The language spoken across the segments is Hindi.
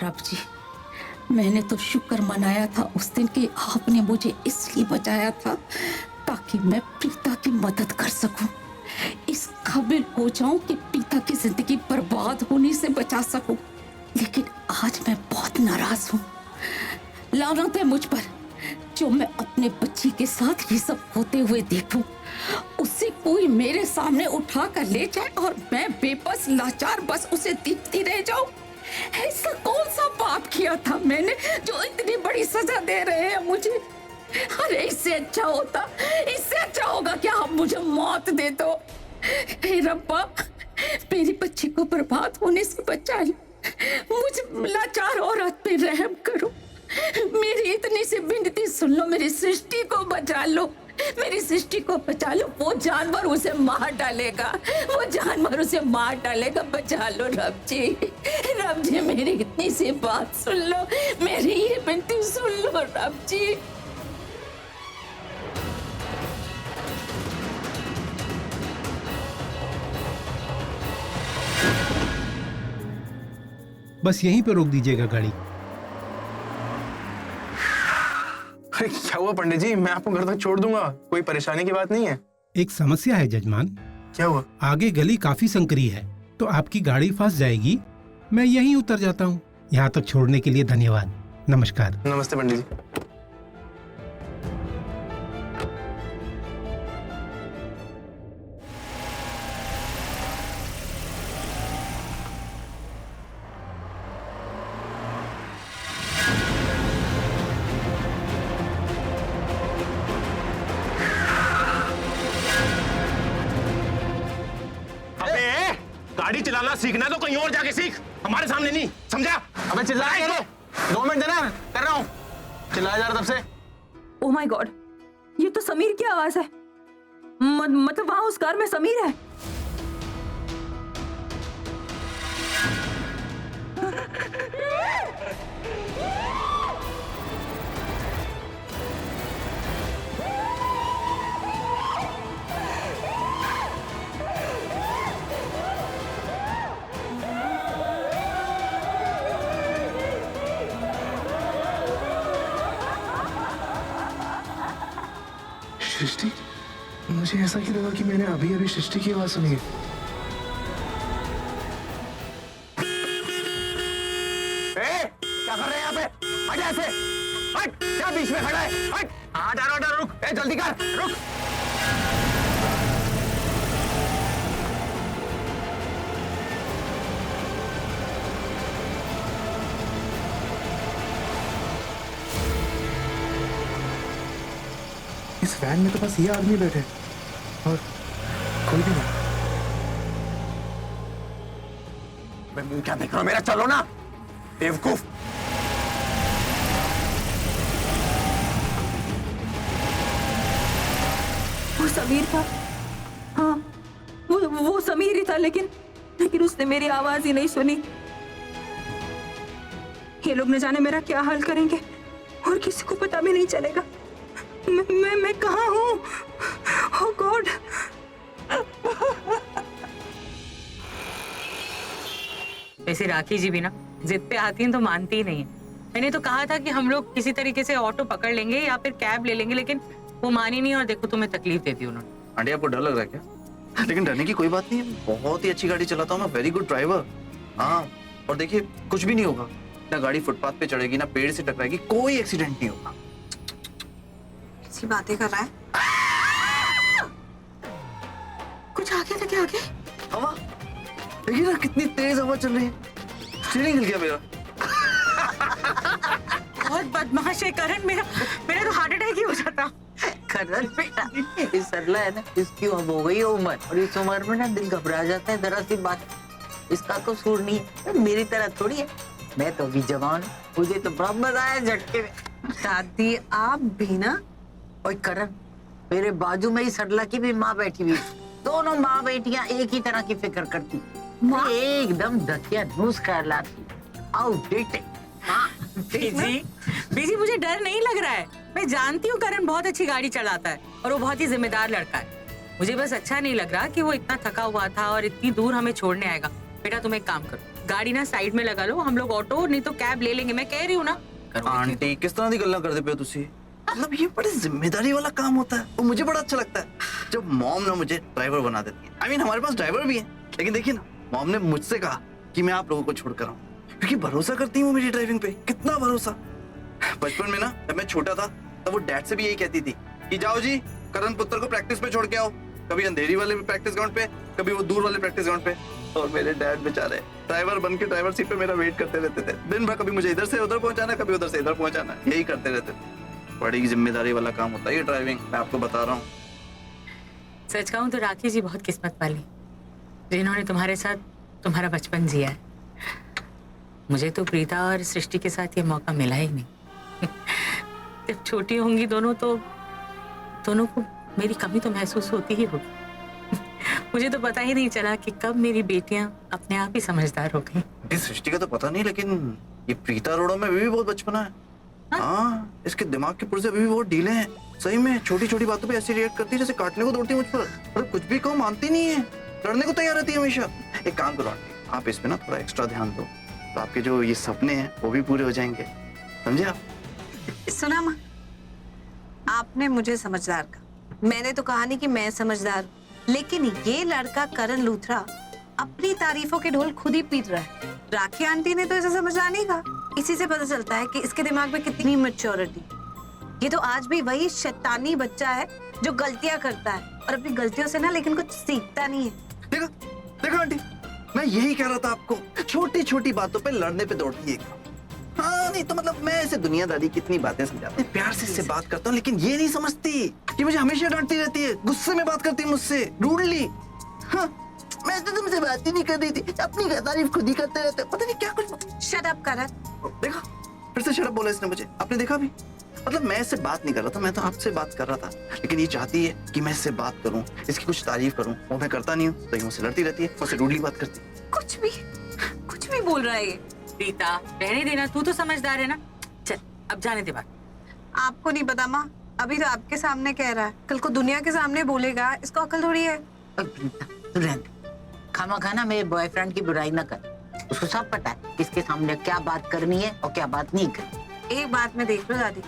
रब जी, मैंने तो शुक्र मनाया था उस दिन कि आपने मुझे इसलिए बचाया था ताकि मैं प्रीता की मदद कर सकूं, इस काबिल हो जाऊं कि प्रीता की जिंदगी बर्बाद होने से बचा सकूं। लेकिन आज मैं बहुत नाराज हूँ। लानत है मुझ पर जो मैं अपने बच्ची के साथ ये सब होते हुए देखूं। उसे कोई मेरे सामने उठा कर ले जाए और मैं बेबस लाचार बस उसे देखती रह जाऊं। ऐसा कौन सा पाप किया था मैंने जो इतनी बड़ी सजा दे रहे हैं मुझे? अरे इससे अच्छा होता, इससे अच्छा होगा कि आप मुझे मौत दे दो। हे रब्बा, मेरी बच्ची को बर्बाद होने से बचा लो। मुझ लाचार औरत पे रहम करो। मेरी इतनी सी विनती सुन लो, मेरी सृष्टि को बचा लो, मेरी सृष्टि को बचा लो। वो जानवर उसे मार डालेगा, वो जानवर उसे मार डालेगा। बचा लो रब जी, रब जी मेरी इतनी सी बात सुन लो, मेरी ये विनती सुन लो रब जी। बस यहीं पे रोक दीजिएगा गाड़ी। अरे क्या हुआ पंडित जी, मैं आपको घर तक छोड़ दूंगा, कोई परेशानी की बात नहीं है। एक समस्या है जजमान। क्या हुआ? आगे गली काफी संकरी है तो आपकी गाड़ी फंस जाएगी। मैं यहीं उतर जाता हूँ। यहाँ तक छोड़ने के लिए धन्यवाद। नमस्कार। नमस्ते पंडित जी। गाड़ी चलाना सीखना तो कहीं और जाके सीख, हमारे सामने नहीं, समझा? अबे चिल्ला रहा है, 2 मिनट देना, कर रहा हूँ। चिल्लाया जा रहा तब से। ओह माय गॉड, ये तो समीर की आवाज है। मतलब वहां उस कार में समीर है। सृष्टि, मुझे ऐसा क्यों लगा कि मैंने अभी अभी सृष्टि की आवाज सुनी है। क्या कर रहे हैं यहाँ पे? हट ऐसे, हट, क्या बीच में खड़ा है? हट, हट, रुक, जल्दी कर, रुक। इस वैन में तो बस ये आदमी बैठे और कोई भी नहीं। मैं मुंह क्या देख रहा हूँ मेरा? चलो ना बेवकूफ। वो समीर था। हाँ, वो समीर ही था, लेकिन उसने मेरी आवाज ही नहीं सुनी। ये लोग न जाने मेरा क्या हाल करेंगे और किसी को पता भी नहीं चलेगा। मैं कहाँ हूँ? ओह गॉड। वैसे राखी जी भी ना जिद पे आती हैं तो मानती ही नहीं है। मैंने तो कहा था कि हम लोग किसी तरीके से ऑटो पकड़ लेंगे या फिर कैब ले लेंगे, लेकिन वो मानी नहीं और देखो तुम्हें तकलीफ देती उन्होंने। आंटी आपको डर लग रहा है क्या? लेकिन डरने की कोई बात नहीं है, बहुत ही अच्छी गाड़ी चलाता हूँ मैं, वेरी गुड ड्राइवर। हाँ, और देखिए कुछ भी नहीं होगा, ना गाड़ी फुटपाथ पे चढ़ेगी ना पेड़ से टकराएगी, कोई एक्सीडेंट नहीं होगा। कैसी बातें कर रहा है? कुछ आगे लगे आगे। हवा देखिए ना कितनी तेज हवा चल रही है, स्टीयरिंग हिल गया मेरा। बहुत बदमाश है करण, मेरा तो हार्ट अटैक ही हो जाता। करण बेटा, ये सरला है ना, इसकी अब हो गई है उम्र, और इस उम्र में ना दिल घबरा जाता है जरा सी बात। इसका तो सूर नहीं है, मेरी तरह थोड़ी है। मैं तो अभी जवान, मुझे तो बड़ा मजा आया झटके में। दादी आप भी ना। और करण, मेरे बाजू में ही सरला की भी माँ बैठी हुई, दोनों माँ बेटियां एक ही तरह की फिक्र करती, एकदम धकिया नूस कर लाती। आउटडेटेड। बीजी मुझे डर नहीं लग रहा है। मैं जानती हूँ करण बहुत अच्छी गाड़ी चलाता है और वो बहुत ही जिम्मेदार लड़का है। मुझे बस अच्छा नहीं लग रहा कि वो इतना थका हुआ था और इतनी दूर हमें छोड़ने आएगा। बेटा तुम एक काम करो, गाड़ी ना साइड में लगा लो, हम लोग ऑटो नहीं तो कैब ले लेंगे, मैं कह रही हूँ ना। आंटी किस तरह की गल्ला करते पे तुसी? मतलब ये बड़ी जिम्मेदारी वाला काम होता है और मुझे बड़ा अच्छा लगता है जब मॉम ना मुझे ड्राइवर बना देती है। I mean, हमारे पास ड्राइवर भी है, लेकिन देखिए ना, मॉम ने मुझसे कहा कि मैं आप लोगों को छोड़कर आऊं क्योंकि भरोसा करती हूँ मेरी ड्राइविंग पे। कितना भरोसा। बचपन में ना जब मैं छोटा था तब वो डैड से भी यही कहती थी कि जाओ जी करण पुत्र को प्रैक्टिस पे छोड़ के आओ, कभी अंधेरी वाले प्रैक्टिस ग्राउंड पे, कभी वो दूर वाले प्रैक्टिस ग्राउंड पे। और मेरे डैड बेचारे ड्राइवर बन के ड्राइवर सीट पे मेरा वेट करते रहते थे दिन भर। कभी मुझे इधर से उधर पहुंचाना, कभी उधर से इधर पहुंचाना, यही करते रहते थे। बड़ी जिम्मेदारी वाला काम होता है ये ड्राइविंग, मैं आपको बता रहा हूँ। सच कहूँ तो राखी जी बहुत किस्मत वाली, जिन्होंने तुम्हारे साथ तुम्हारा बचपन जिया है। मुझे तो प्रीता और सृष्टि के साथ ये मौका मिला ही नहीं। जब छोटी होंगी दोनों तो दोनों को मेरी कमी तो महसूस होती ही होगी। मुझे तो पता ही नहीं चला कि कब मेरी बेटियां अपने आप ही समझदार हो गई। सृष्टि का तो पता नहीं, लेकिन ये प्रीता अरोड़ा में अभी भी बहुत बचपना है। हाँ, इसके दिमाग के पुर्जे अभी भी बहुत ढीले हैं। सही में छोटी छोटी बातों पे ऐसी रिएक्ट करती है जैसे काटने को दौड़ती है मुझ पर। मतलब कुछ भी कहो मानती नहीं है, लड़ने को तैयार रहती है हमेशा। एक काम करो आंटी, आप इस पे ना थोड़ा एक्स्ट्रा ध्यान दो, तो आपके जो ये सपने हैं वो भी पूरे हो जाएंगे, समझे आप? सुना माँ, आपने मुझे समझदार कहा, मैंने तो कहा नहीं कि मैं समझदार हूँ। लेकिन ये लड़का करण लूथरा अपनी तारीफों के ढोल खुद ही पीट रहा है। राखी आंटी ने तो इसे समझदार नहीं कहा। इसी से पता चलता है कि इसके दिमाग में कितनी मैच्योरिटी। ये तो आज भी वही शैतानी बच्चा है जो गलतियां करता है और अपनी गलतियों से ना लेकिन कुछ सीखता नहीं है। देखा देखा आंटी, मैं यही कह रहा था आपको, छोटी छोटी बातों पे लड़ने पे दौड़ती है। हाँ, नहीं तो मतलब मैं इसे दुनियादारी की इतनी बातें समझाता हूँ, प्यार से इससे बात करता हूँ, लेकिन ये नहीं समझती। ये मुझे हमेशा डांटती रहती है, गुस्से में बात करती है मुझसे, रूडली। हाँ, मैं तो तुमसे बात ही नहीं कर रही थी, अपनी तारीफ खुद ही करते रहते, पता नहीं क्या कुछ। शट अप करण। देखा, फिर से शट अप बोला इसने मुझे, आपने देखा भी? मतलब मैं इससे बात नहीं कर रहा था, मैं तो आपसे बात कर रहा था, लेकिन ये चाहती है कि मैं इससे बात करूं, इसकी कुछ तारीफ करूं, वो मैं करता नहीं हूं, तो ये मुझसे लड़ती रहती है, मुझसे रूडली बात करती है। कुछ भी बोल रहा है ये। प्रीता रहने देना, तू तो समझदार है ना। चल अब जाने दे बात। आपको नहीं पता माँ, अभी तो आपके सामने कह रहा है, कल को दुनिया के सामने बोलेगा, इसको अकल थोड़ी है। प्रीता तू रहने दे, खामा मेरे बॉयफ्रेंड की बुराई ना कर। उसको सब पता है किसके सामने क्या बात करनी है और क्या बात नहीं करनी। एक बात मैं देख लो दादी,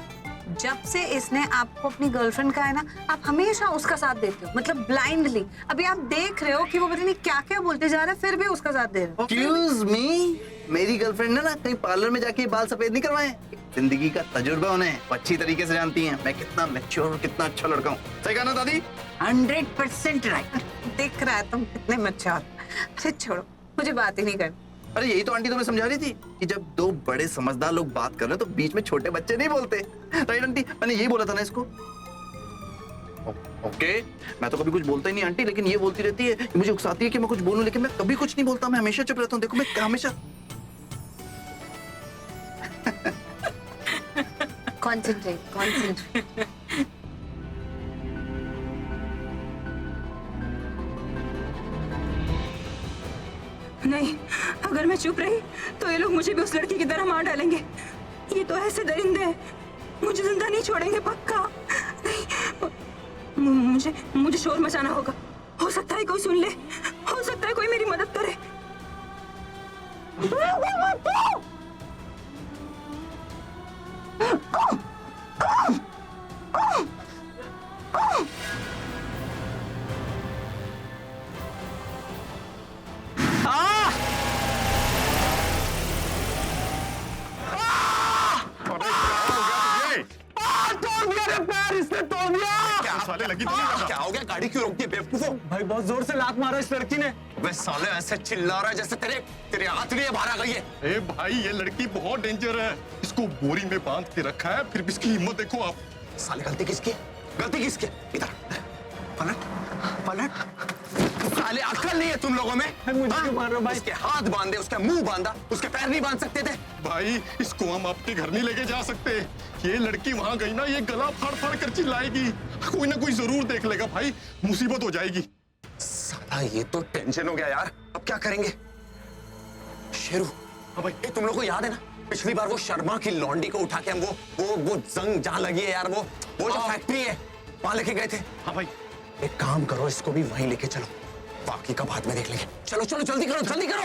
जब से इसने आपको अपनी गर्लफ्रेंड कहा है ना, आप हमेशा उसका साथ देते हो, मतलब ब्लाइंडली। अभी आप देख रहे हो कि वो पता नहीं क्या क्या बोलते जा रहा है, फिर भी उसका साथ दे रहे हो। Excuse me, मेरी गर्लफ्रेंड ने ना कहीं पार्लर में जाके बाल सफेद नहीं करवाए। जिंदगी का तजुर्बा उन्हें अच्छी तरीके से जानती हैं मैं कितना मैच्योर और कितना अच्छा लड़का हूँ। सही कहा ना दादी? 100% राइट। दिख रहा है तुम कितने मैच्योर। अरे छोड़ो, मुझे बात ही नहीं करनी। अरे यही तो आंटी तुम्हें समझा रही थी कि जब दो बड़े समझदार लोग बात कर रहे हैं तो बीच में छोटे बच्चे नहीं बोलते। राइट आंटी, मैंने यही बोला था ना इसको। ओके, मैं तो कभी कुछ बोलता ही नहीं आंटी, लेकिन ये बोलती रहती है, मुझे उकसाती है कि मैं कुछ बोलूं, लेकिन मैं कभी कुछ नहीं बोलता, मैं हमेशा चुप रहता हूँ। देखो मैं हमेशा कॉन्सेंट्रेट। नहीं, अगर मैं चुप रही तो ये लोग मुझे भी उस लड़की की तरह मार डालेंगे। ये तो ऐसे दरिंदे हैं, मुझे जिंदा नहीं छोड़ेंगे पक्का। नहीं, मुझे शोर मचाना होगा। हो सकता है कोई सुन ले, हो सकता है कोई मेरी मदद करे। क्या हो गया? गाड़ी क्यों रोक दी बेवकूफो? भाई बहुत जोर से लात मारा इस लड़की ने। वे साले ऐसे चिल्ला रहा है जैसे तेरे हाथ नहीं बाहर आ गई है। ए भाई ये लड़की बहुत डेंजर है, इसको बोरी में बांध के रखा है, फिर भी इसकी हिम्मत देखो आप। साले गलती किसकी है? गलती किसकी है? इधर पलट पलट। साले अक्ल नहीं है तुम लोगों में? मुझे क्यों मार रहे हो भाई? उसके हाथ बांधे, उसका मुंह बांधा, उसके पैर नहीं बांध सकते थे? भाई इसको हम आपके घर नहीं लेके जा सकते, ये लड़की वहां गई ना, ये गला फाड़ फाड़ कर चिल्लाएगी, कोई ना कोई जरूर देख लेगा भाई, मुसीबत हो जाएगी। साला ये तो टेंशन हो गया यार, अब क्या करेंगे? शेरू, हाँ भाई, तुम लोग को याद है ना पिछली बार वो शर्मा की लौंडी को उठा के हम वो जंग जहां लगी है यार, वो जो फैक्ट्री है वहां लेके गए थे। हाँ भाई, एक काम करो, इसको भी वहीं लेके चलो, बाकी का बाद में देख लेंगे। चलो चलो जल्दी करो, जल्दी करो।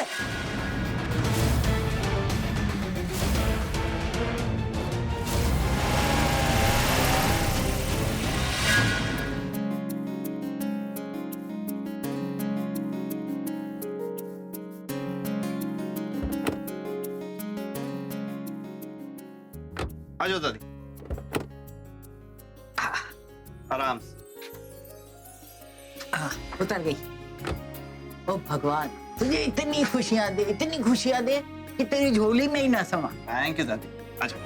आ जाओ दादी, आराम से। उतर गई। ओ भगवान, तुझे इतनी खुशियां दे कि तेरी झोली में ही ना समा। थैंक यू दादी, आ जाओ।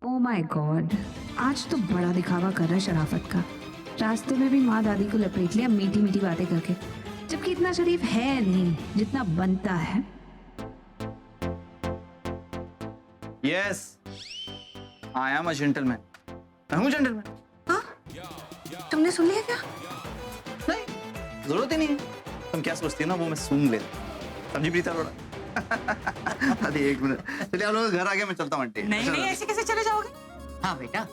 ओ माय गॉड, आज तो बड़ा दिखावा कर रहा है शराफत का। रास्ते में भी माँ दादी को लपेट लिया मीठी मीठी बातें करके, जबकि इतना शरीफ है नहीं जितना बनता है। Yes, I am a gentleman. मैं हूँ जेंटलमैन। हाँ? तुमने सुन लिया क्या? नहीं, जरूरत ही नहीं है। तुम क्या सोचती हो ना, वो मैं सूंघ लेता। समझी प्रीता अरोड़ा? अरे एक मिनट, चलिए आप लोग घर आ गए, मैं चलता हूँ आंटी। नहीं नहीं, ऐसे कैसे चले जाओगे? हाँ बेटा,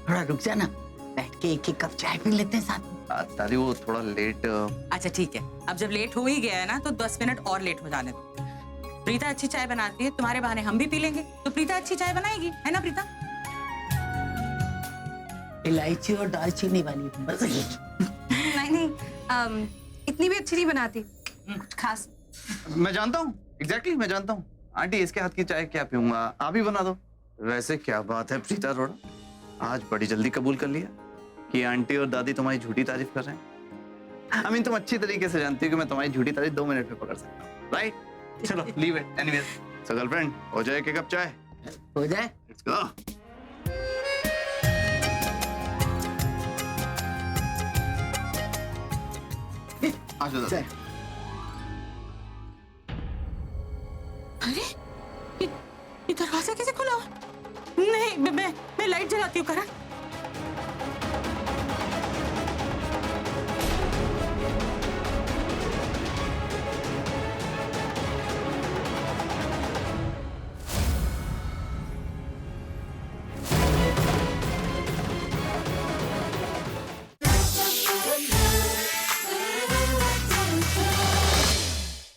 थोड़ा रुक जाना, बैठ के एक कप चाय पी लेते हैं साथ में। दादी वो थोड़ा लेट। अच्छा ठीक है, अब जब लेट हो ही गया है ना तो 10 मिनट और लेट हो जाने दो। प्रीता अच्छी चाय बनाती है, तुम्हारे बहाने हम भी पी लेंगे, तो प्रीता अच्छी चाय बनाएगी, है ना प्रीता? इलायची और दालचीनी वाली बस। नहीं, इतनी भी अच्छी नहीं बनाती, कुछ खास। मैं जानता हूँ, एग्जैक्टली मैं जानता हूँ। आंटी इसके हाथ की चाय क्या पीऊंगा, आप ही बना दो। वैसे क्या बात है प्रीता अरोड़ा, आज बड़ी जल्दी कबूल कर लिया कि आंटी और दादी तुम्हारी झूठी तारीफ कर रहे हैं। I mean, तुम अच्छी तरीके से जानती हो कि मैं तुम्हारी झूठी तारीफ 2 मिनट में पकड़ सकता हूँ, राइट? चलो leave it anyways. So girlfriend, हो जाए एक कप चाय? हो जाए। Let's go. आ जाओ दादी। अरे ये दरवाजा कैसे खुला हुआ? नहीं, मैं लाइट जलाती हूँ करण।